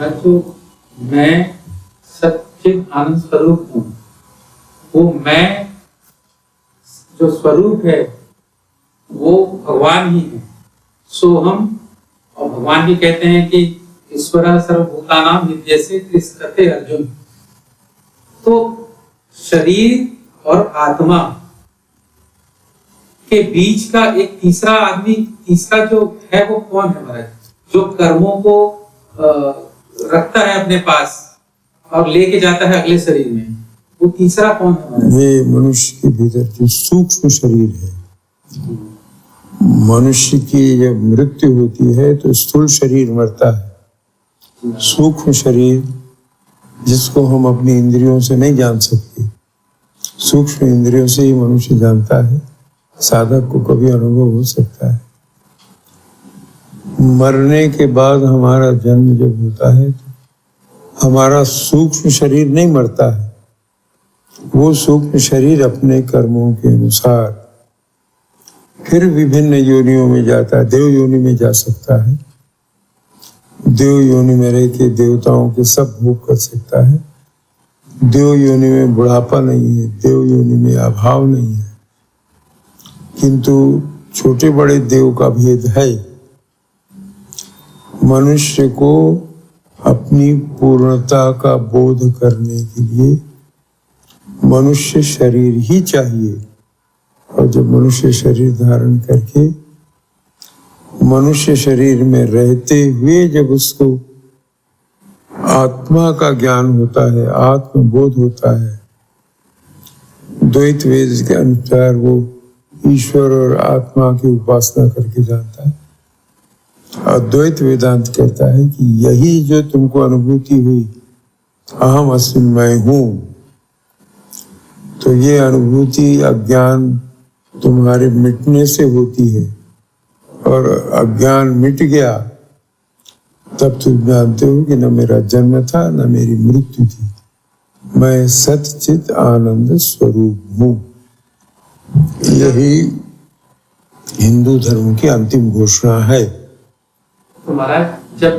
महाराज जो मैं सच्चिद आनंद स्वरूप हूँ, वो मैं जो स्वरूप है वो भगवान ही है। सो हम, और भगवान भी कहते हैं कि ईश्वर सर्वभूतानां हृदयसे तिष्ठते अर्जुन। तो शरीर और आत्मा के बीच का एक तीसरा आदमी, तीसरा जो है वो कौन है महाराज? जो कर्मों को रखता है अपने पास और लेके जाता है अगले शरीर में, वो तीसरा कौन है महाराज? ये मनुष्य के भीतर जो सूक्ष्म शरीर है। मनुष्य की जब मृत्यु होती है तो स्थूल शरीर मरता है। सूक्ष्म शरीर जिसको हम अपनी इंद्रियों से नहीं जान सकते, सूक्ष्म इंद्रियों से ही मनुष्य जानता है। साधक को कभी अनुभव हो सकता है। मरने के बाद हमारा जन्म जब होता है तो हमारा सूक्ष्म शरीर नहीं मरता है। वो सूक्ष्म शरीर अपने कर्मों के अनुसार फिर विभिन्न योनियों में जाता है। देव योनि में जा सकता है, देव योनि में रह के देवताओं के सब भोग कर सकता है। देव योनि में बुढ़ापा नहीं है, देव योनि में अभाव नहीं है। किंतु छोटे बड़े देव का भेद है। मनुष्य को अपनी पूर्णता का बोध करने के लिए मनुष्य शरीर ही चाहिए। और जब मनुष्य शरीर धारण करके मनुष्य शरीर में रहते हुए जब उसको आत्मा का ज्ञान होता है, आत्मबोध होता है, द्वैत वेद के अनुसार वो ईश्वर और आत्मा की उपासना करके जानता है। अद्वैत वेदांत कहता है कि यही जो तुमको अनुभूति हुई, अहम अस्मि मैं हूँ, तो ये अनुभूति अज्ञान तुम्हारे मिटने से होती है। और अज्ञान मिट गया तब तुम जानते हो कि न मेरा जन्म था न मेरी मृत्यु थी, मैं सच्चित आनंद स्वरूप हूँ। यही हिंदू धर्म की अंतिम घोषणा है। तो महाराज जब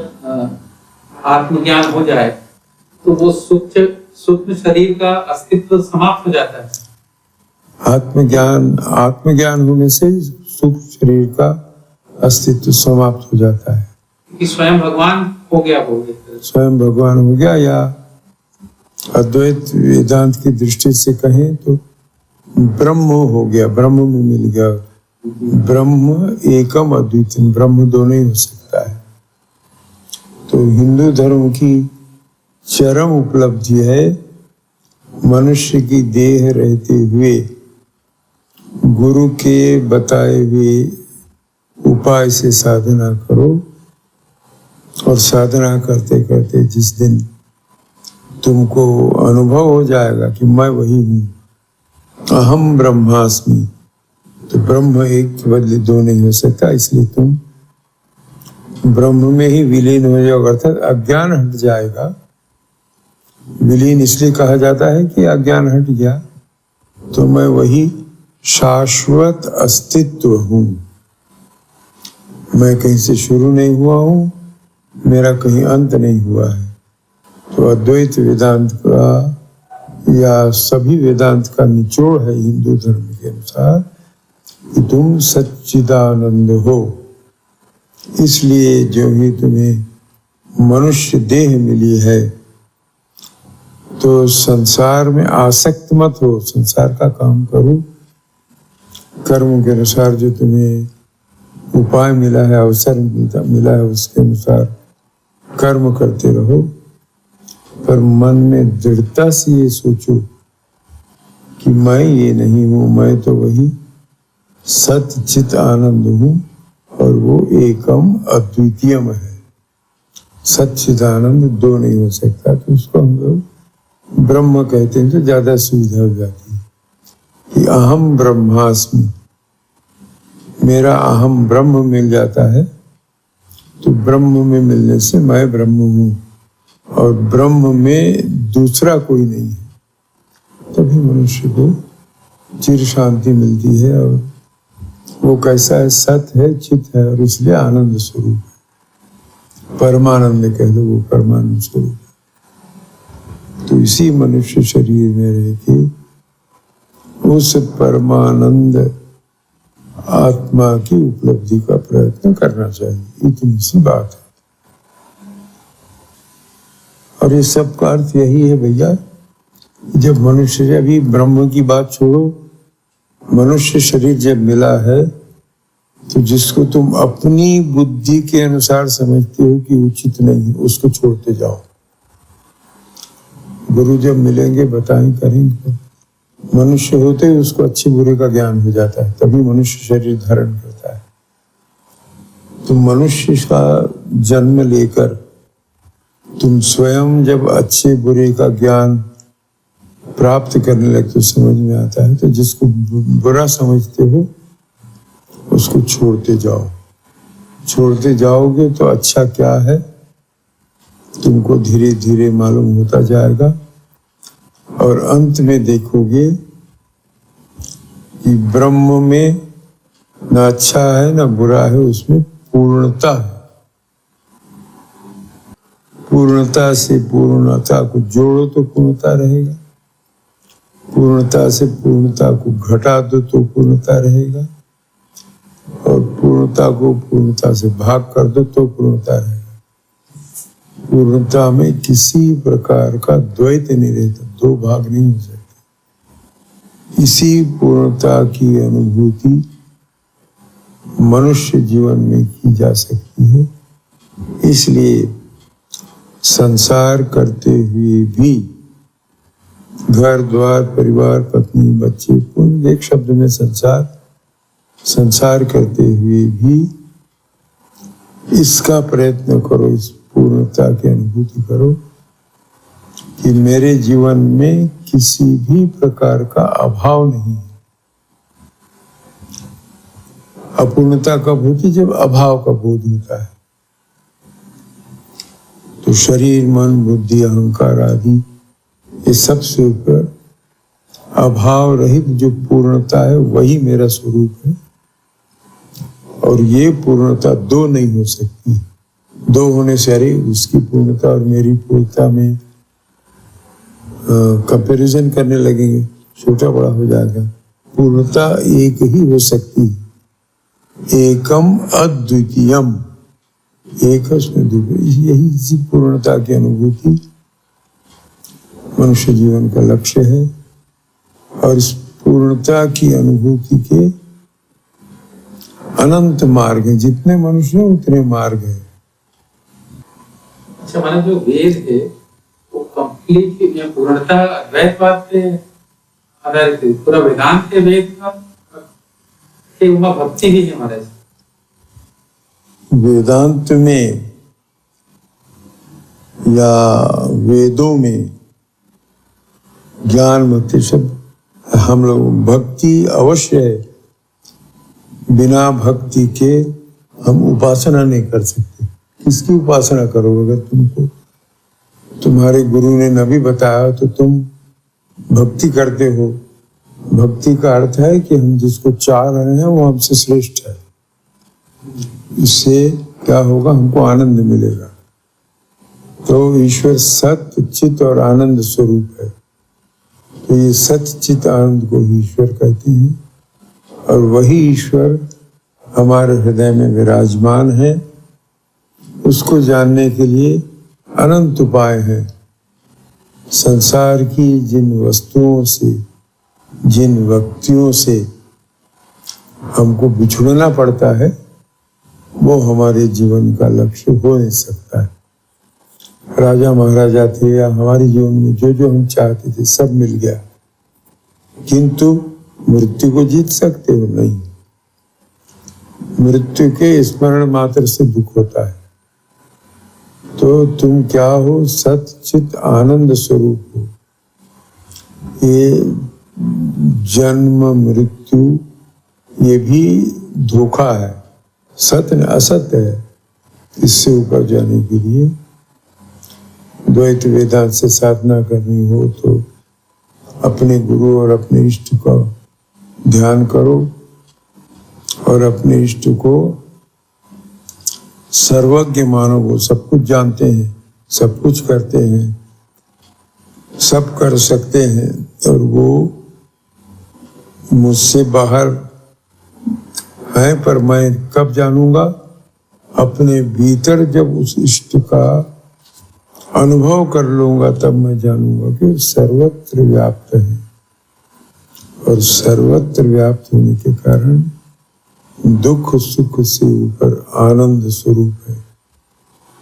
आत्मज्ञान हो जाए तो वो सूक्ष्म शरीर का अस्तित्व समाप्त हो जाता है। आत्मज्ञान होने से सूक्ष्म शरीर का अस्तित्व समाप्त हो जाता है कि स्वयं भगवान हो गया, स्वयं भगवान हो गया। या अद्वैत वेदांत की दृष्टि से कहें तो ब्रह्म हो गया, ब्रह्म में मिल गया। ब्रह्म एकम अद्वितीय, ब्रह्म दोनों ही हो सकता है। तो हिंदू धर्म की चरम उपलब्धि है मनुष्य की देह रहते हुए गुरु के बताए हुए उपाय से साधना करो। और साधना करते करते जिस दिन तुमको अनुभव हो जाएगा कि मैं वही हूँ, अहम ब्रह्मास्मि, तो ब्रह्म एक के बदले दो नहीं हो सकता। इसलिए तुम ब्रह्म में ही विलीन हो जाओगे, अर्थात अज्ञान हट जाएगा। विलीन इसलिए कहा जाता है कि अज्ञान हट गया तो मैं वही शाश्वत अस्तित्व हूँ। मैं कहीं से शुरू नहीं हुआ हूँ, मेरा कहीं अंत नहीं हुआ है। तो अद्वैत वेदांत का या सभी वेदांत का निचोड़ है हिंदू धर्म के अनुसार कि तुम सच्चिदानंद हो। इसलिए जो ही तुम्हें मनुष्य देह मिली है तो संसार में आसक्त मत हो, संसार का काम करो। कर्म के अनुसार जो तुम्हें उपाय मिला है, अवसर मिला है, उसके अनुसार कर्म करते रहो। पर मन में दृढ़ता से ये सोचो कि मैं ये नहीं हूँ, मैं तो वही सच्चित आनंद हूँ और वो एकम अद्वितीयम है। सच्चित आनंद दो नहीं हो सकता, तो उसको हम लोग ब्रह्म कहते हैं तो ज्यादा सुविधा हो जाती है कि अहम ब्रह्मास्मि, मेरा अहम ब्रह्म मिल जाता है। तो ब्रह्म में मिलने से मैं ब्रह्म हूँ और ब्रह्म में दूसरा कोई नहीं है। तभी मनुष्य को चिर शांति मिलती है और वो कैसा है, सत है, चित है और इसलिए आनंद स्वरूप है। परमानंद कह दो, वो परमानंद स्वरूप। तो इसी मनुष्य शरीर में रह के उस परमानंद आत्मा की उपलब्धि का प्रयत्न करना चाहिए, इतनी सी बात है। और ये सब का अर्थ यही है भैया, जब मनुष्य, अभी ब्रह्म की बात छोड़ो, मनुष्य शरीर जब मिला है तो जिसको तुम अपनी बुद्धि के अनुसार समझते हो कि उचित नहीं है, उसको छोड़ते जाओ। गुरु जब मिलेंगे बताएं करेंगे। मनुष्य होते ही उसको अच्छे बुरे का ज्ञान हो जाता है, तभी मनुष्य शरीर धारण करता है। तो मनुष्य का जन्म लेकर तुम स्वयं जब अच्छे बुरे का ज्ञान प्राप्त करने लगते तो समझ में आता है। तो जिसको बुरा समझते हो उसको छोड़ते जाओ। छोड़ते जाओगे तो अच्छा क्या है तुमको धीरे धीरे मालूम होता जाएगा, और अंत में देखोगे कि ब्रह्म में न अच्छा है न बुरा है, उसमें पूर्णता है। पूर्णता से पूर्णता को जोड़ो तो पूर्णता रहेगा, पूर्णता से पूर्णता को घटा दो तो पूर्णता रहेगा, और पूर्णता को पूर्णता से भाग कर दो तो पूर्णता रहेगा। पूर्णता में किसी प्रकार का द्वैत नहीं रहता, दो भाग नहीं हो सकते। इसी पूर्णता की अनुभूति मनुष्य जीवन में की जा सकती है। इसलिए संसार करते हुए भी घर द्वार परिवार पत्नी बच्चे, पूर्ण एक शब्द में संसार, संसार करते हुए भी इसका प्रयत्न करो, इस पूर्णता की अनुभूति करो कि मेरे जीवन में किसी भी प्रकार का अभाव नहीं है। अपूर्णता कब होती? जब अभाव का बोध होता है। तो शरीर मन बुद्धि अहंकार आदि ये सबसे ऊपर अभाव रहित जो पूर्णता है वही मेरा स्वरूप है। और ये पूर्णता दो नहीं हो सकती। दो होने से अरे उसकी पूर्णता और मेरी पूर्णता में कंपैरिजन करने लगेंगे, छोटा बड़ा हो जाएगा। पूर्णता एक ही हो सकती है, एकम अद्वितीयम, एक है उसमें द्वितीय। यही इसी पूर्णता की अनुभूति मनुष्य जीवन का लक्ष्य है। और इस पूर्णता की अनुभूति के अनंत मार्ग हैं, जितने मनुष्य हैं उतने मार्ग हैं। अच्छा, माने जो वेद है वो कंप्लीट या पूर्णता अद्वैतवाद पे आधारित है, पूरा वेदांत के वेद का कि वहाँ भक्ति भी है हमारे। वेदांत में या वेदों में ज्ञान भक्ति शब्द हम लोग भक्ति अवश्य है। बिना भक्ति के हम उपासना नहीं कर सकते। किसकी उपासना करो? अगर तुमको तुम्हारे गुरु ने न भी बताया तो तुम भक्ति करते हो। भक्ति का अर्थ है कि हम जिसको चाह रहे हैं वो हमसे श्रेष्ठ है। इससे क्या होगा? हमको आनंद मिलेगा। तो ईश्वर सत्य चित और आनंद स्वरूप है। तो ये सत्य चित आनंद को ईश्वर कहते हैं, और वही ईश्वर हमारे हृदय में विराजमान है। उसको जानने के लिए अनंत उपाय हैं। संसार की जिन वस्तुओं से, जिन व्यक्तियों से हमको बिछुड़ना पड़ता है वो हमारे जीवन का लक्ष्य हो नहीं सकता है। राजा महाराजा थे या हमारे जीवन में जो जो हम चाहते थे सब मिल गया, किंतु मृत्यु को जीत सकते हो नहीं। मृत्यु के स्मरण मात्र से दुख होता है। तो तुम क्या हो? सत चित आनंद स्वरूप हो। ये जन्म मृत्यु ये भी धोखा है, सत्य असत्य है। इससे ऊपर जाने के लिए द्वैत वेदांत से साधना करनी हो तो अपने गुरु और अपने इष्ट का ध्यान करो और अपने इष्ट को सर्वज्ञ मानो, वो सब कुछ जानते हैं, सब कुछ करते हैं, सब कर सकते हैं, और वो मुझसे बाहर है। पर मैं कब जानूंगा? अपने भीतर जब उस इष्ट का अनुभव कर लूंगा, तब मैं जानूंगा कि सर्वत्र व्याप्त है, और सर्वत्र व्याप्त होने के कारण दुख सुख से ऊपर आनंद स्वरूप है।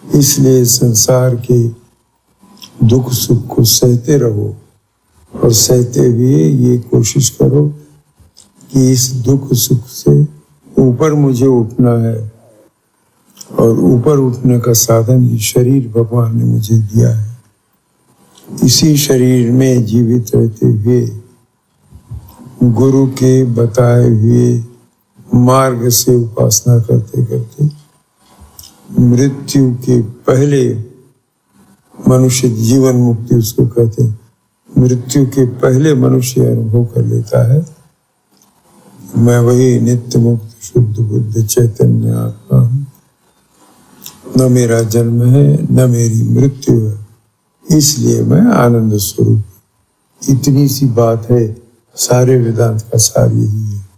इसलिए संसार के दुख सुख को सहते रहो, और सहते हुए ये कोशिश करो कि इस दुख सुख से ऊपर मुझे उठना है, और ऊपर उठने का साधन ये शरीर भगवान ने मुझे दिया है। इसी शरीर में जीवित रहते हुए गुरु के बताए हुए मार्ग से उपासना करते करते मृत्यु के पहले मनुष्य, जीवन मुक्ति उसको कहते हैं, मृत्यु के पहले मनुष्य अनुभव कर लेता है, मैं वही नित्य मुक्त शुद्ध बुद्ध चैतन्य आत्मा हूँ, न मेरा जन्म है न मेरी मृत्यु है, इसलिए मैं आनंद स्वरूप। इतनी सी बात है, सारे वेदांत का सार यही है।